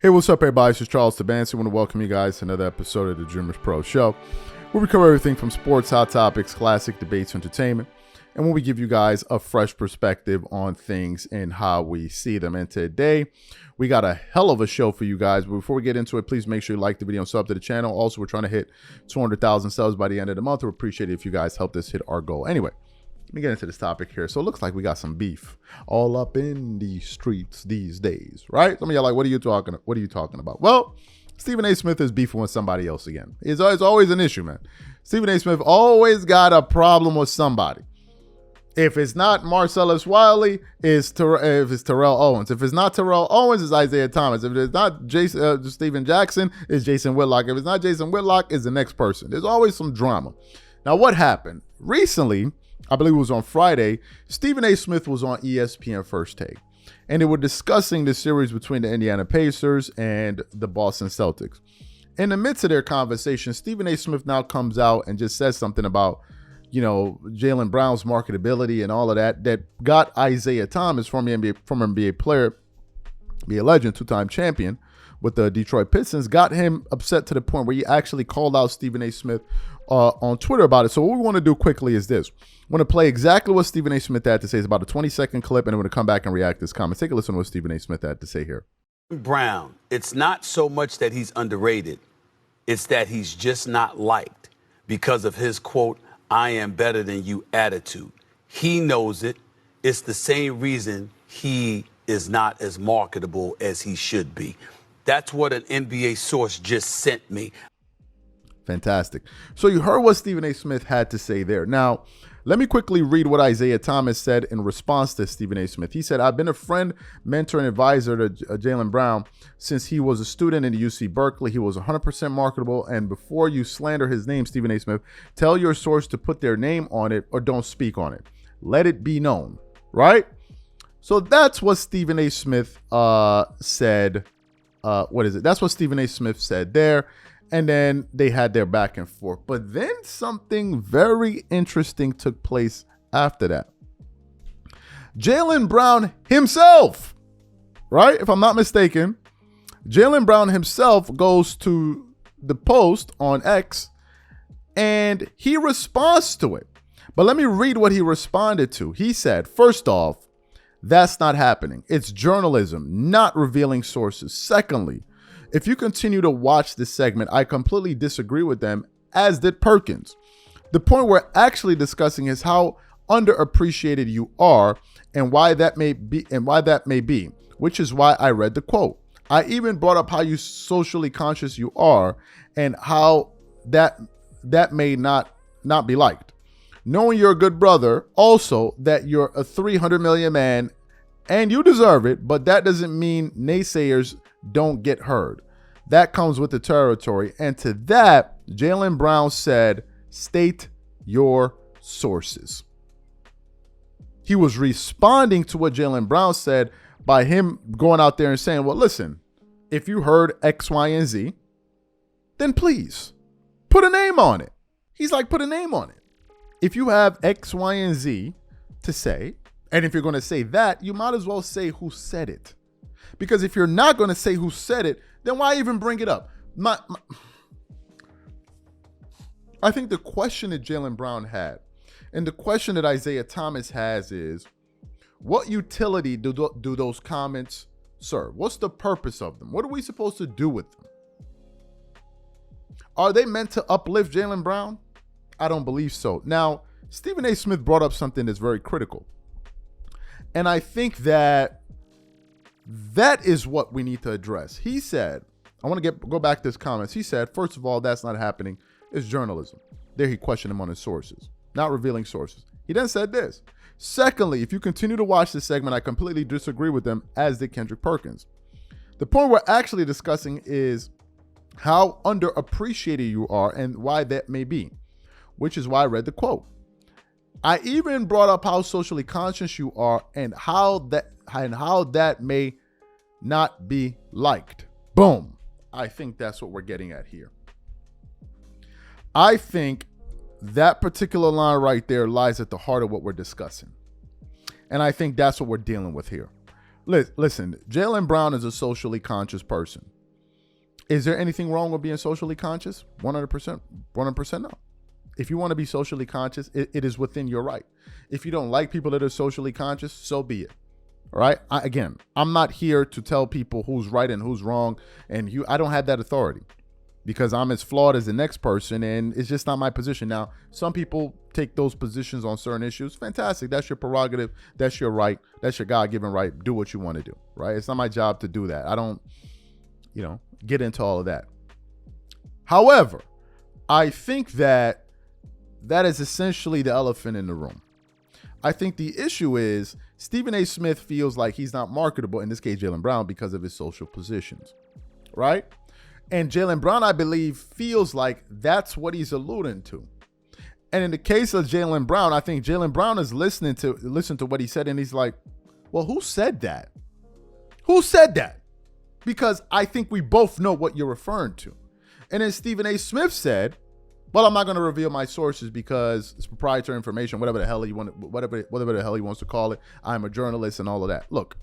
Hey, what's up, everybody? This is Charles Tabansi. I want to welcome you guys to another episode of the Dreamers Pro Show, where we cover everything from sports, hot topics, classic debates, entertainment, and when we give you guys a fresh perspective on things and how we see them. And today, we got a hell of a show for you guys. But before we get into it, please make sure you like the video and sub to the channel. Also, we're trying to hit 200,000 subs by the end of the month. We appreciate it if you guys help us hit our goal. Anyway, let me get into this topic here. So it looks like we got some beef all up in the streets these days, right? Some of y'all like, what are you talking about? Well, Stephen A. Smith is beefing with somebody else again. It's always an issue, man. Stephen A. Smith always got a problem with somebody. If it's not Marcellus Wiley, if it's Terrell Owens. If it's not Terrell Owens, it's Isaiah Thomas. If it's not Steven Jackson, it's Jason Whitlock. If it's not Jason Whitlock, it's the next person. There's always some drama. Now, what happened? Recently, I believe it was on Friday, Stephen A. Smith was on ESPN First Take, and they were discussing the series between the Indiana Pacers and the Boston Celtics. In the midst of their conversation, Stephen A. Smith now comes out and just says something about, Jaylen Brown's marketability and all of that got Isaiah Thomas, former NBA player, be a legend, two-time champion with the Detroit Pistons, got him upset to the point where he actually called out Stephen A. Smith on Twitter about it. So what we want to do quickly is this. I want to play exactly what Stephen A. Smith had to say. It's about a 20-second clip, and I'm going to come back and react to his comments. Take a listen to what Stephen A. Smith had to say here. Brown, it's not so much that he's underrated. It's that he's just not liked because of his, quote, I am better than you attitude. He knows it. It's the same reason he is not as marketable as he should be. That's what an NBA source just sent me. Fantastic. So you heard what Stephen A. Smith had to say there. Now, let me quickly read what Isaiah Thomas said in response to Stephen A. Smith. He said, I've been a friend, mentor, and advisor to Jaylen Brown since he was a student in UC Berkeley. He was 100% marketable. And before you slander his name, Stephen A. Smith, tell your source to put their name on it or don't speak on it. Let it be known, right? So that's what Stephen A. Smith said. That's what Stephen A. Smith said there. And then they had their back and forth. But then something very interesting took place after that. Jaylen Brown himself, right? If I'm not mistaken, Jaylen Brown himself goes to the post on X and he responds to it. But let me read what he responded to. He said, first off, that's not happening. It's journalism, not revealing sources. Secondly, if you continue to watch this segment, I completely disagree with them, as did Perkins. The point we're actually discussing is how underappreciated you are and why that may be, which is why I read the quote. I even brought up how socially conscious you are and how that may not be liked. Knowing you're a good brother, also that you're a 300 million man and you deserve it, but that doesn't mean naysayers don't get heard. That comes with the territory. And to that, Jaylen Brown said, state your sources. He was responding to what Jaylen Brown said by him going out there and saying, well, listen, if you heard X, Y, and Z, then please put a name on it. He's like, put a name on it. If you have X, Y, and Z to say, and if you're going to say that, you might as well say who said it. Because if you're not going to say who said it, then why even bring it up? I think the question that Jaylen Brown had and the question that Isaiah Thomas has is, what utility do those comments serve? What's the purpose of them? What are we supposed to do with them? Are they meant to uplift Jaylen Brown? I don't believe so. Now, Stephen A. Smith brought up something that's very critical. And I think that is what we need to address. He said, I want to go back to his comments. He said, first of all, that's not happening. It's journalism. There he questioned him on his sources, not revealing sources. He then said this. Secondly, if you continue to watch this segment, I completely disagree with them, as did Kendrick Perkins. The point we're actually discussing is how underappreciated you are and why that may be, which is why I read the quote. I even brought up how socially conscious you are and how that may not be liked. Boom. I think that's what we're getting at here. I think that particular line right there lies at the heart of what we're discussing. And I think that's what we're dealing with here. Listen, Jaylen Brown is a socially conscious person. Is there anything wrong with being socially conscious? 100%. 100% no. If you want to be socially conscious, it is within your right. If you don't like people that are socially conscious, so be it. All right. Again, I'm not here to tell people who's right and who's wrong. And I don't have that authority because I'm as flawed as the next person. And it's just not my position. Now, some people take those positions on certain issues. Fantastic. That's your prerogative. That's your right. That's your God-given right. Do what you want to do. Right. It's not my job to do that. I don't, get into all of that. However, I think that is essentially the elephant in the room. I think the issue is Stephen A. Smith feels like he's not marketable, in this case, Jaylen Brown, because of his social positions, right? And Jaylen Brown, I believe, feels like that's what he's alluding to. And in the case of Jaylen Brown, I think Jaylen Brown is listening to what he said, and he's like, well, who said that? Who said that? Because I think we both know what you're referring to. And then Stephen A. Smith said, well, I'm not going to reveal my sources because it's proprietary information, whatever the hell he wants to call it. I'm a journalist and all of that. Look,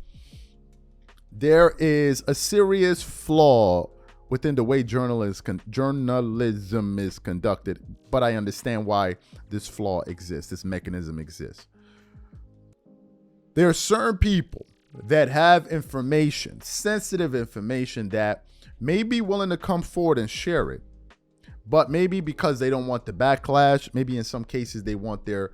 there is a serious flaw within the way journalism is conducted, but I understand why this flaw exists, this mechanism exists. There are certain people that have information, sensitive information, that may be willing to come forward and share it. But maybe because they don't want the backlash, maybe in some cases they want their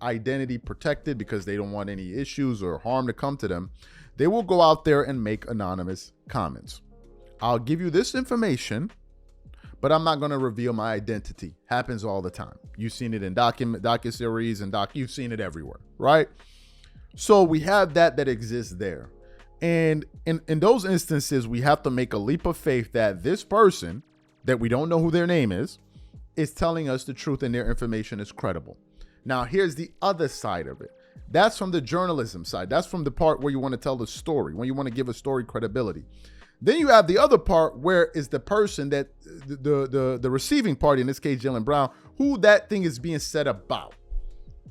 identity protected because they don't want any issues or harm to come to them, they will go out there and make anonymous comments. I'll give you this information, but I'm not going to reveal my identity. Happens all the time. You've seen it in docuseries and you've seen it everywhere, right? So we have that exists there. And in those instances, we have to make a leap of faith that this person, that we don't know who their name is telling us the truth and their information is credible. Now, here's the other side of it. That's from the journalism side. That's from the part where you want to tell the story, when you want to give a story credibility. Then you have the other part where is the person that the receiving party, in this case, Jaylen Brown, who that thing is being said about,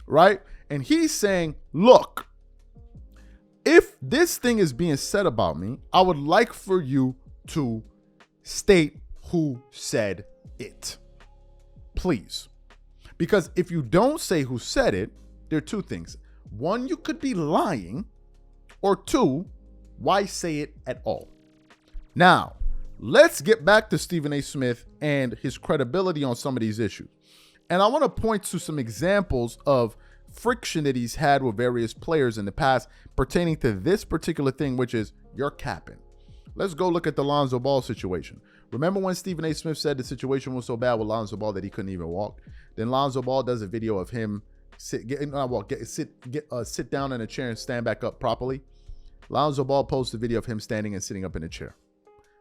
right? And he's saying, look, if this thing is being said about me, I would like for you to state who said it, please. Because if you don't say who said it, there are two things. One, you could be lying, or two, why say it at all? Now, let's get back to Stephen A. Smith and his credibility on some of these issues. And I want to point to some examples of friction that he's had with various players in the past pertaining to this particular thing, which is you're capping. Let's go look at the Lonzo Ball situation. Remember when Stephen A. Smith said the situation was so bad with Lonzo Ball that he couldn't even walk? Then Lonzo Ball does a video of him sit down in a chair and stand back up properly. Lonzo Ball posts a video of him standing and sitting up in a chair.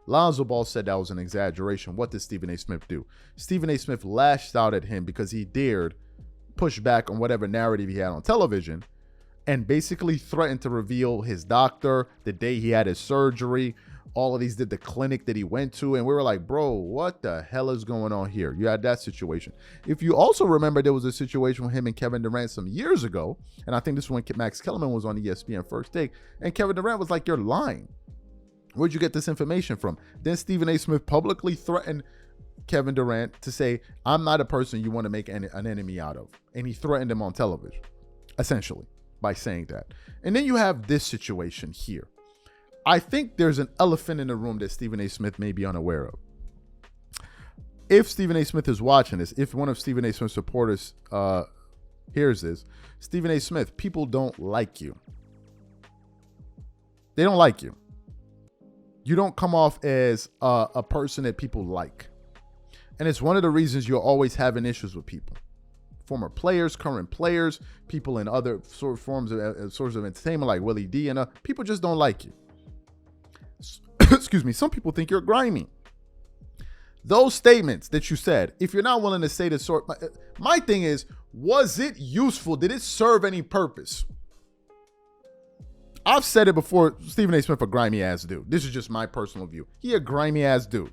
Lonzo Ball said that was an exaggeration. What did Stephen A. Smith do? Stephen A. Smith lashed out at him because he dared push back on whatever narrative he had on television and basically threatened to reveal his doctor, the day he had his surgery, all of these, the clinic that he went to. And we were like, bro, what the hell is going on here? You had that situation. If you also remember, there was a situation with him and Kevin Durant some years ago. And I think this was when Max Kellerman was on ESPN First Take. And Kevin Durant was like, you're lying. Where'd you get this information from? Then Stephen A. Smith publicly threatened Kevin Durant to say, I'm not a person you want to make an enemy out of. And he threatened him on television, essentially, by saying that. And then you have this situation here. I think there's an elephant in the room that Stephen A. Smith may be unaware of. If Stephen A. Smith is watching this, if one of Stephen A. Smith's supporters hears this, Stephen A. Smith, people don't like you. They don't like you. You don't come off as a person that people like. And it's one of the reasons you're always having issues with people. Former players, current players, people in other forms of sources of entertainment like Willie D, and people just don't like you. Excuse me. Some people think you're grimy. Those statements that you said, if you're not willing to say the sort, my thing is, was it useful? Did it serve any purpose? I've said it before. Stephen A. Smith, a grimy ass dude. This is just my personal view. He a grimy ass dude.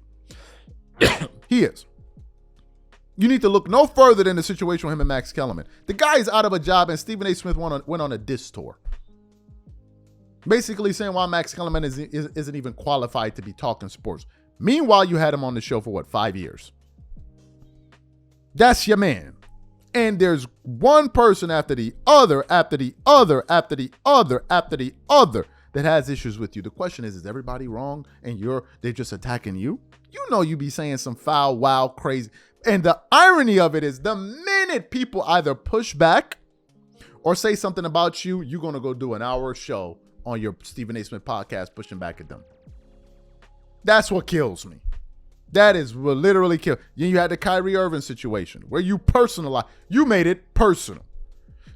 He is. You need to look no further than the situation with him and Max Kellerman. The guy is out of a job, and Stephen A. Smith went on a diss tour. Basically saying why Max Kellerman isn't even qualified to be talking sports. Meanwhile, you had him on the show for what, 5 years? That's your man. And there's one person after the other, after the other, after the other, after the other that has issues with you. The question is everybody wrong and they're just attacking you? You know you be saying some foul, wild, crazy. And the irony of it is the minute people either push back or say something about you, you're going to go do an hour show on your Stephen A. Smith podcast pushing back at them. That's what kills me. That is what literally killed. You had the Kyrie Irving situation where you made it personal.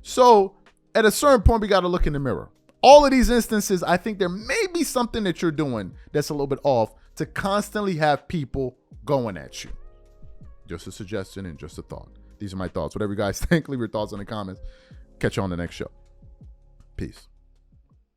So at a certain point, we got to look in the mirror. All of these instances, I think there may be something that you're doing that's a little bit off to constantly have people going at you. Just a suggestion and just a thought. These are my thoughts. Whatever you guys think, leave your thoughts in the comments. Catch you on the next show. Peace.